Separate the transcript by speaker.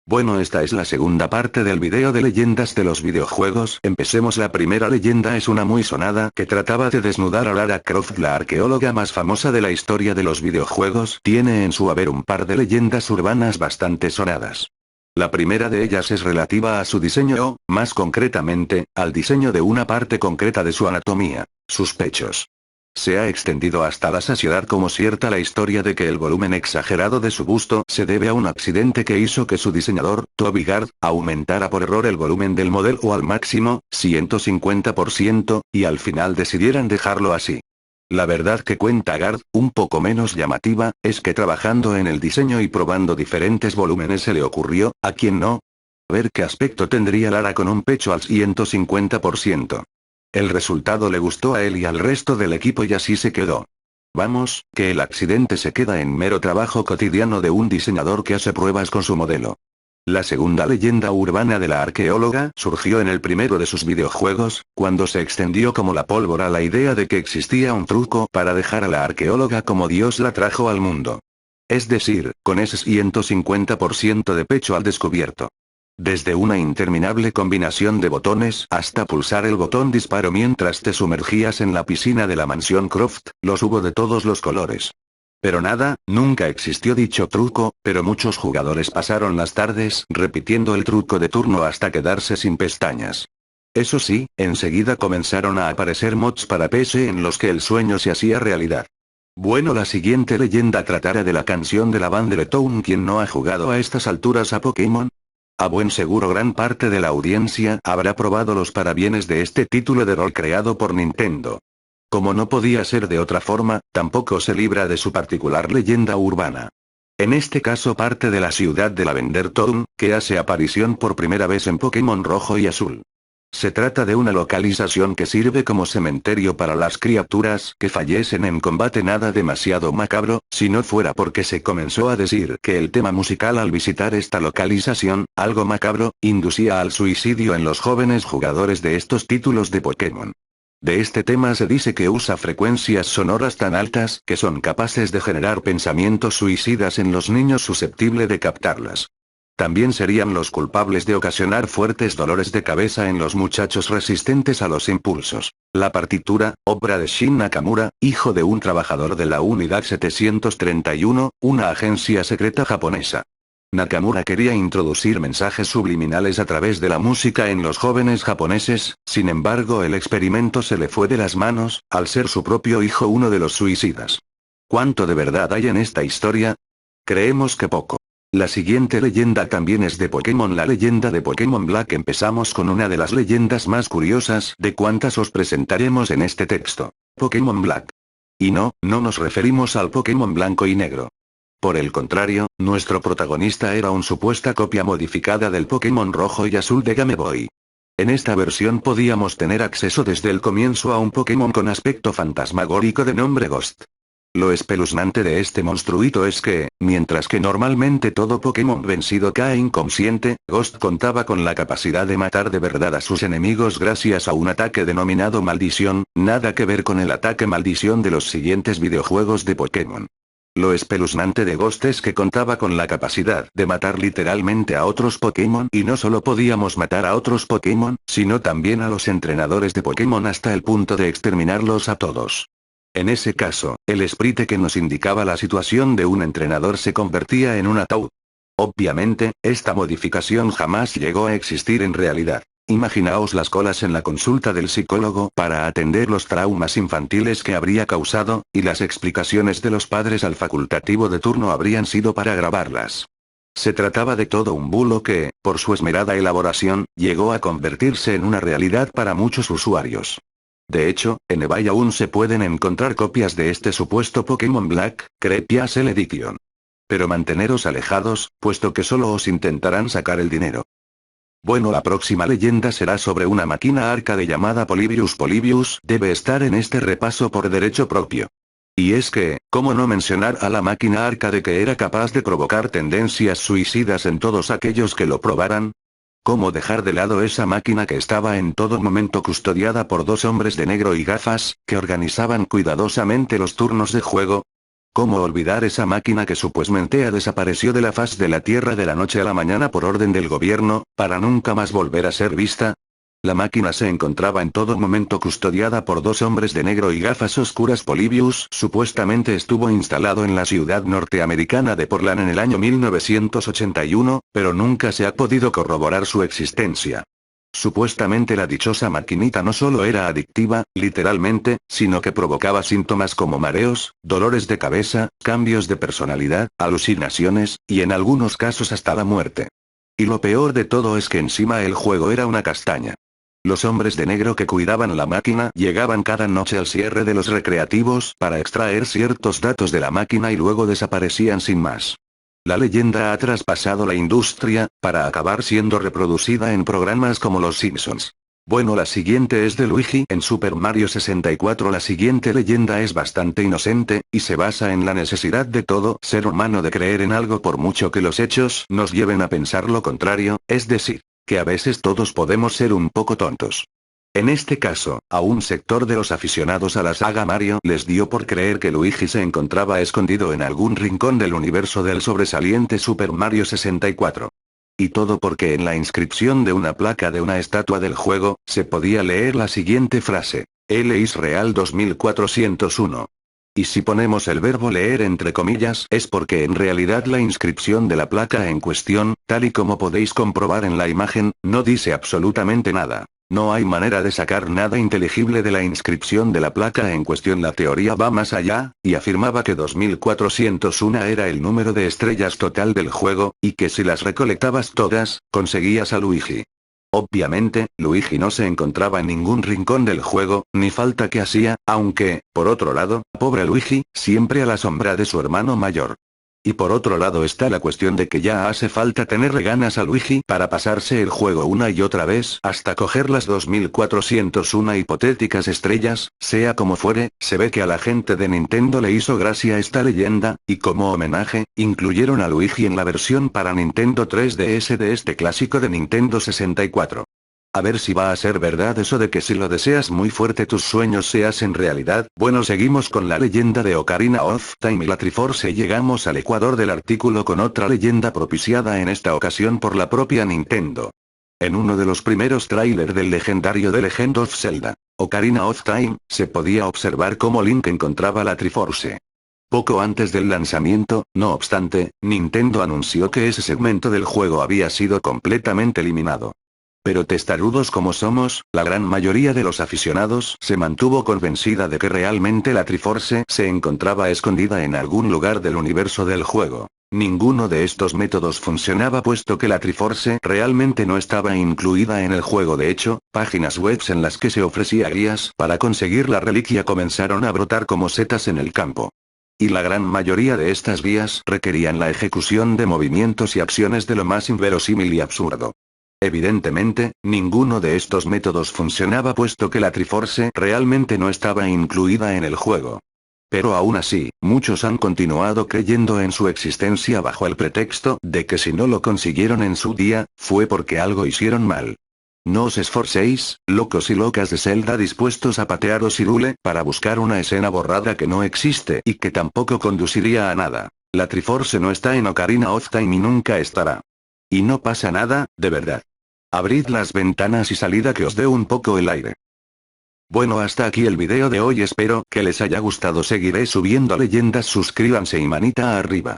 Speaker 1: Bueno, esta es la segunda parte del video de leyendas de los videojuegos. Empecemos. La primera leyenda es una muy sonada que trataba de desnudar a Lara Croft, la arqueóloga más famosa de la historia de los videojuegos. Tiene en su haber un par de leyendas urbanas bastante sonadas. La primera de ellas es relativa a su diseño o, más concretamente, al diseño de una parte concreta de su anatomía, sus pechos. Se ha extendido hasta la saciedad como cierta la historia de que el volumen exagerado de su busto se debe a un accidente que hizo que su diseñador, Toby Gard, aumentara por error el volumen del modelo al máximo, 150%, y al final decidieran dejarlo así. La verdad que cuenta Gard, un poco menos llamativa, es que trabajando en el diseño y probando diferentes volúmenes se le ocurrió, ¿a quién no?, ver qué aspecto tendría Lara con un pecho al 150%. El resultado le gustó a él y al resto del equipo y así se quedó. Vamos, que el accidente se queda en mero trabajo cotidiano de un diseñador que hace pruebas con su modelo. La segunda leyenda urbana de la arqueóloga surgió en el primero de sus videojuegos, cuando se extendió como la pólvora la idea de que existía un truco para dejar a la arqueóloga como Dios la trajo al mundo. Es decir, con ese 150% de pecho al descubierto. Desde una interminable combinación de botones hasta pulsar el botón disparo mientras te sumergías en la piscina de la mansión Croft, los hubo de todos los colores. Pero nada, nunca existió dicho truco, pero muchos jugadores pasaron las tardes repitiendo el truco de turno hasta quedarse sin pestañas. Eso sí, enseguida comenzaron a aparecer mods para PC en los que el sueño se hacía realidad. Bueno, la siguiente leyenda tratará de la canción de la banda Town. ¿Quién no ha jugado a estas alturas a Pokémon? A buen seguro gran parte de la audiencia habrá probado los parabienes de este título de rol creado por Nintendo. Como no podía ser de otra forma, tampoco se libra de su particular leyenda urbana. En este caso parte de la ciudad de Lavender Town, que hace aparición por primera vez en Pokémon Rojo y Azul. Se trata de una localización que sirve como cementerio para las criaturas que fallecen en combate. Nada demasiado macabro, si no fuera porque se comenzó a decir que el tema musical al visitar esta localización, algo macabro, inducía al suicidio en los jóvenes jugadores de estos títulos de Pokémon. De este tema se dice que usa frecuencias sonoras tan altas que son capaces de generar pensamientos suicidas en los niños susceptibles de captarlas. También serían los culpables de ocasionar fuertes dolores de cabeza en los muchachos resistentes a los impulsos. La partitura, obra de Shin Nakamura, hijo de un trabajador de la Unidad 731, una agencia secreta japonesa. Nakamura quería introducir mensajes subliminales a través de la música en los jóvenes japoneses, sin embargo el experimento se le fue de las manos, al ser su propio hijo uno de los suicidas. ¿Cuánto de verdad hay en esta historia? Creemos que poco. La siguiente leyenda también es de Pokémon, la leyenda de Pokémon Black. Empezamos con una de las leyendas más curiosas de cuantas os presentaremos en este texto. Pokémon Black. Y no nos referimos al Pokémon blanco y negro. Por el contrario, nuestro protagonista era una supuesta copia modificada del Pokémon Rojo y Azul de Game Boy. En esta versión podíamos tener acceso desde el comienzo a un Pokémon con aspecto fantasmagórico de nombre Ghost. Lo espeluznante de este monstruito es que, mientras que normalmente todo Pokémon vencido cae inconsciente, Ghost contaba con la capacidad de matar de verdad a sus enemigos gracias a un ataque denominado Maldición, nada que ver con el ataque Maldición de los siguientes videojuegos de Pokémon. Lo espeluznante de Ghost es que contaba con la capacidad de matar literalmente a otros Pokémon, y no solo podíamos matar a otros Pokémon, sino también a los entrenadores de Pokémon hasta el punto de exterminarlos a todos. En ese caso, el sprite que nos indicaba la situación de un entrenador se convertía en un ataúd. Obviamente, esta modificación jamás llegó a existir en realidad. Imaginaos las colas en la consulta del psicólogo para atender los traumas infantiles que habría causado, y las explicaciones de los padres al facultativo de turno habrían sido para grabarlas. Se trataba de todo un bulo que, por su esmerada elaboración, llegó a convertirse en una realidad para muchos usuarios. De hecho, en eBay aún se pueden encontrar copias de este supuesto Pokémon Black, Crepiasel Edition. Pero manteneros alejados, puesto que solo os intentarán sacar el dinero. Bueno, la próxima leyenda será sobre una máquina arcade llamada Polybius. Polybius debe estar en este repaso por derecho propio. Y es que, ¿cómo no mencionar a la máquina arcade que era capaz de provocar tendencias suicidas en todos aquellos que lo probaran? ¿Cómo dejar de lado esa máquina que estaba en todo momento custodiada por dos hombres de negro y gafas, que organizaban cuidadosamente los turnos de juego? ¿Cómo olvidar esa máquina que supuestamente desapareció de la faz de la Tierra de la noche a la mañana por orden del gobierno, para nunca más volver a ser vista? La máquina se encontraba en todo momento custodiada por dos hombres de negro y gafas oscuras. Polybius supuestamente estuvo instalado en la ciudad norteamericana de Portland en el año 1981, pero nunca se ha podido corroborar su existencia. Supuestamente la dichosa maquinita no solo era adictiva, literalmente, sino que provocaba síntomas como mareos, dolores de cabeza, cambios de personalidad, alucinaciones, y en algunos casos hasta la muerte. Y lo peor de todo es que encima el juego era una castaña. Los hombres de negro que cuidaban la máquina llegaban cada noche al cierre de los recreativos para extraer ciertos datos de la máquina y luego desaparecían sin más. La leyenda ha traspasado la industria, para acabar siendo reproducida en programas como Los Simpsons. Bueno, la siguiente es de Luigi en Super Mario 64. La siguiente leyenda es bastante inocente, y se basa en la necesidad de todo ser humano de creer en algo por mucho que los hechos nos lleven a pensar lo contrario, es decir, que a veces todos podemos ser un poco tontos. En este caso, a un sector de los aficionados a la saga Mario les dio por creer que Luigi se encontraba escondido en algún rincón del universo del sobresaliente Super Mario 64. Y todo porque en la inscripción de una placa de una estatua del juego, se podía leer la siguiente frase: L is real 2401. Y si ponemos el verbo leer entre comillas es porque en realidad la inscripción de la placa en cuestión, tal y como podéis comprobar en la imagen, no dice absolutamente nada. No hay manera de sacar nada inteligible de la inscripción de la placa en cuestión. La teoría va más allá, y afirmaba que 2401 era el número de estrellas total del juego, y que si las recolectabas todas, conseguías a Luigi. Obviamente, Luigi no se encontraba en ningún rincón del juego, ni falta que hacía, aunque, por otro lado, pobre Luigi, siempre a la sombra de su hermano mayor. Y por otro lado está la cuestión de que ya hace falta tenerle ganas a Luigi para pasarse el juego una y otra vez hasta coger las 2401 hipotéticas estrellas. Sea como fuere, se ve que a la gente de Nintendo le hizo gracia esta leyenda, y como homenaje, incluyeron a Luigi en la versión para Nintendo 3DS de este clásico de Nintendo 64. A ver si va a ser verdad eso de que si lo deseas muy fuerte tus sueños se hacen realidad. Bueno, seguimos con la leyenda de Ocarina of Time y la Triforce. Llegamos al ecuador del artículo con otra leyenda propiciada en esta ocasión por la propia Nintendo. En uno de los primeros tráiler del legendario The Legend of Zelda, Ocarina of Time, se podía observar cómo Link encontraba la Triforce. Poco antes del lanzamiento, no obstante, Nintendo anunció que ese segmento del juego había sido completamente eliminado. Pero testarudos como somos, la gran mayoría de los aficionados se mantuvo convencida de que realmente la Triforce se encontraba escondida en algún lugar del universo del juego. Ninguno de estos métodos funcionaba puesto que la Triforce realmente no estaba incluida en el juego. De hecho, páginas web en las que se ofrecía guías para conseguir la reliquia comenzaron a brotar como setas en el campo. Y la gran mayoría de estas guías requerían la ejecución de movimientos y acciones de lo más inverosímil y absurdo. Evidentemente, ninguno de estos métodos funcionaba puesto que la Triforce realmente no estaba incluida en el juego. Pero aún así, muchos han continuado creyendo en su existencia bajo el pretexto de que si no lo consiguieron en su día, fue porque algo hicieron mal. No os esforcéis, locos y locas de Zelda dispuestos a patearos Hyrule para buscar una escena borrada que no existe y que tampoco conduciría a nada. La Triforce no está en Ocarina of Time y nunca estará. Y no pasa nada, de verdad. Abrid las ventanas y salid a que os dé un poco el aire. Bueno, hasta aquí el video de hoy, espero que les haya gustado. Seguiré subiendo leyendas, suscríbanse y manita arriba.